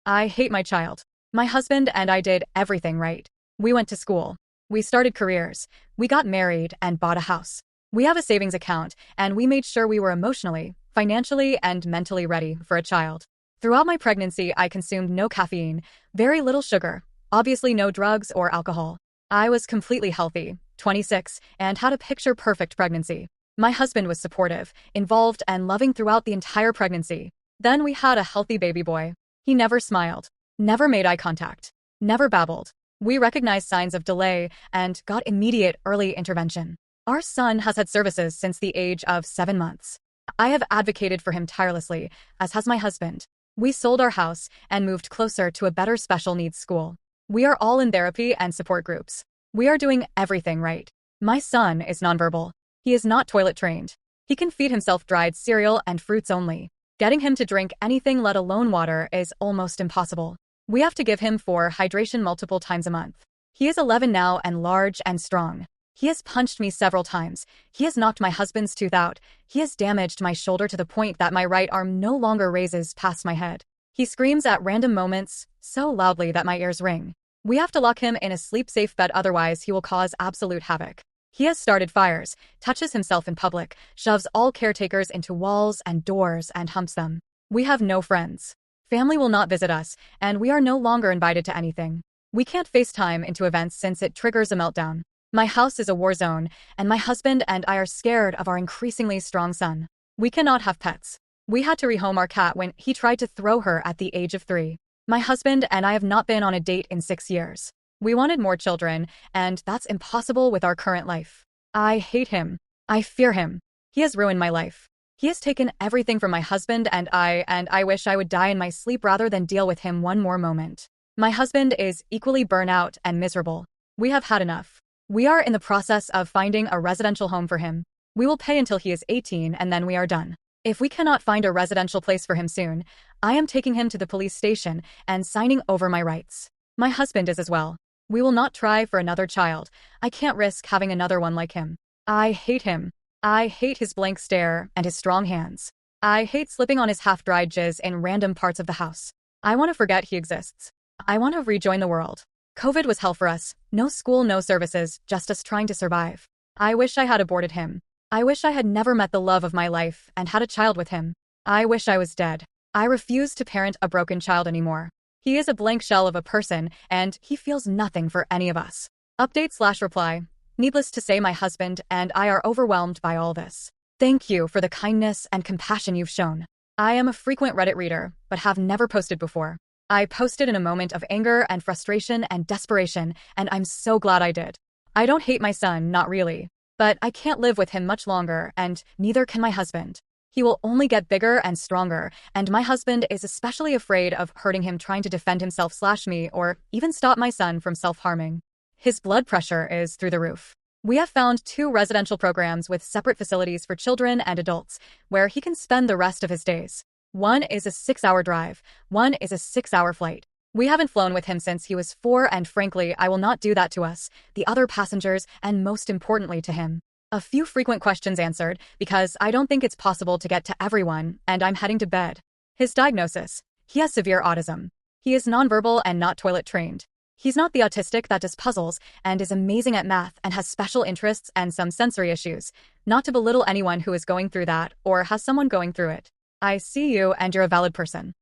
I hate my child. My husband and I did everything right. We went to school. We started careers. We got married and bought a house. We have a savings account, and we made sure we were emotionally, financially, and mentally ready for a child. Throughout my pregnancy, I consumed no caffeine, very little sugar, obviously no drugs or alcohol. I was completely healthy, 26, and had a picture-perfect pregnancy. My husband was supportive, involved, and loving throughout the entire pregnancy. Then we had a healthy baby boy. He never smiled, never made eye contact, never babbled. We recognized signs of delay and got immediate early intervention. Our son has had services since the age of 7 months. I have advocated for him tirelessly, as has my husband. We sold our house and moved closer to a better special needs school. We are all in therapy and support groups. We are doing everything right. My son is nonverbal. He is not toilet trained. He can feed himself dried cereal and fruits only. Getting him to drink anything, let alone water, is almost impossible. We have to give him for hydration multiple times a month. He is 11 now and large and strong. He has punched me several times. He has knocked my husband's tooth out. He has damaged my shoulder to the point that my right arm no longer raises past my head. He screams at random moments, so loudly that my ears ring. We have to lock him in a sleep-safe bed, otherwise he will cause absolute havoc. He has started fires, touches himself in public, shoves all caretakers into walls and doors and humps them. We have no friends. Family will not visit us, and we are no longer invited to anything. We can't FaceTime into events since it triggers a meltdown. My house is a war zone, and my husband and I are scared of our increasingly strong son. We cannot have pets. We had to rehome our cat when he tried to throw her at the age of 3. My husband and I have not been on a date in 6 years. We wanted more children, and that's impossible with our current life. I hate him. I fear him. He has ruined my life. He has taken everything from my husband and I wish I would die in my sleep rather than deal with him one more moment. My husband is equally burnt out and miserable. We have had enough. We are in the process of finding a residential home for him. We will pay until he is 18 and then we are done. If we cannot find a residential place for him soon, I am taking him to the police station and signing over my rights. My husband is as well. We will not try for another child. I can't risk having another one like him. I hate him. I hate his blank stare and his strong hands. I hate slipping on his half-dried jizz in random parts of the house. I want to forget he exists. I want to rejoin the world. COVID was hell for us. No school, no services, just us trying to survive. I wish I had aborted him. I wish I had never met the love of my life and had a child with him. I wish I was dead. I refuse to parent a broken child anymore. He is a blank shell of a person, and he feels nothing for any of us. Update/reply. Needless to say, my husband and I are overwhelmed by all this. Thank you for the kindness and compassion you've shown. I am a frequent Reddit reader, but have never posted before. I posted in a moment of anger and frustration and desperation, and I'm so glad I did. I don't hate my son, not really. But I can't live with him much longer, and neither can my husband. He will only get bigger and stronger, and my husband is especially afraid of hurting him trying to defend himself/me or even stop my son from self-harming. His blood pressure is through the roof. We have found 2 residential programs with separate facilities for children and adults, where he can spend the rest of his days. One is a 6-hour drive, one is a 6-hour flight. We haven't flown with him since he was 4, and frankly, I will not do that to us, the other passengers, and most importantly to him. A few frequent questions answered, because I don't think it's possible to get to everyone, and I'm heading to bed. His diagnosis: he has severe autism. He is nonverbal and not toilet trained. He's not the autistic that does puzzles and is amazing at math and has special interests and some sensory issues. Not to belittle anyone who is going through that or has someone going through it. I see you and you're a valid person.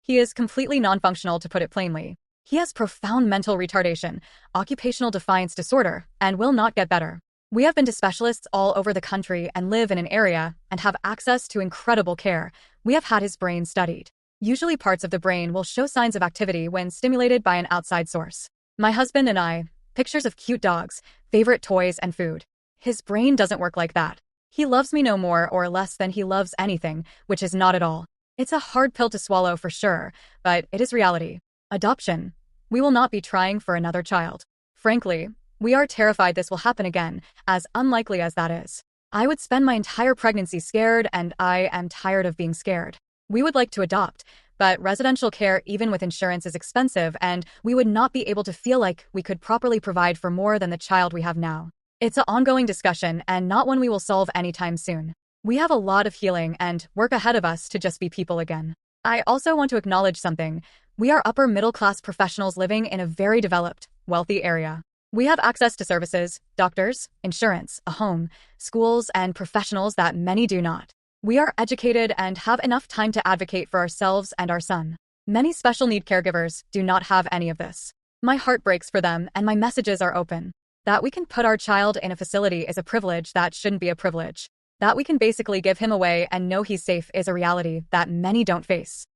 He is completely non-functional, to put it plainly. He has profound mental retardation, occupational defiance disorder, and will not get better. We have been to specialists all over the country and live in an area and have access to incredible care. We have had his brain studied. Usually parts of the brain will show signs of activity when stimulated by an outside source. My husband and I, pictures of cute dogs, favorite toys, and food. His brain doesn't work like that. He loves me no more or less than he loves anything, which is not at all. It's a hard pill to swallow for sure, but it is reality. Adoption. We will not be trying for another child. Frankly, we are terrified this will happen again, as unlikely as that is. I would spend my entire pregnancy scared, and I am tired of being scared. We would like to adopt, but residential care, even with insurance, is expensive, and we would not be able to feel like we could properly provide for more than the child we have now. It's an ongoing discussion and not one we will solve anytime soon. We have a lot of healing and work ahead of us to just be people again. I also want to acknowledge something. We are upper middle class professionals living in a very developed, wealthy area. We have access to services, doctors, insurance, a home, schools, and professionals that many do not. We are educated and have enough time to advocate for ourselves and our son. Many special need caregivers do not have any of this. My heart breaks for them, and my messages are open. That we can put our child in a facility is a privilege that shouldn't be a privilege. That we can basically give him away and know he's safe is a reality that many don't face.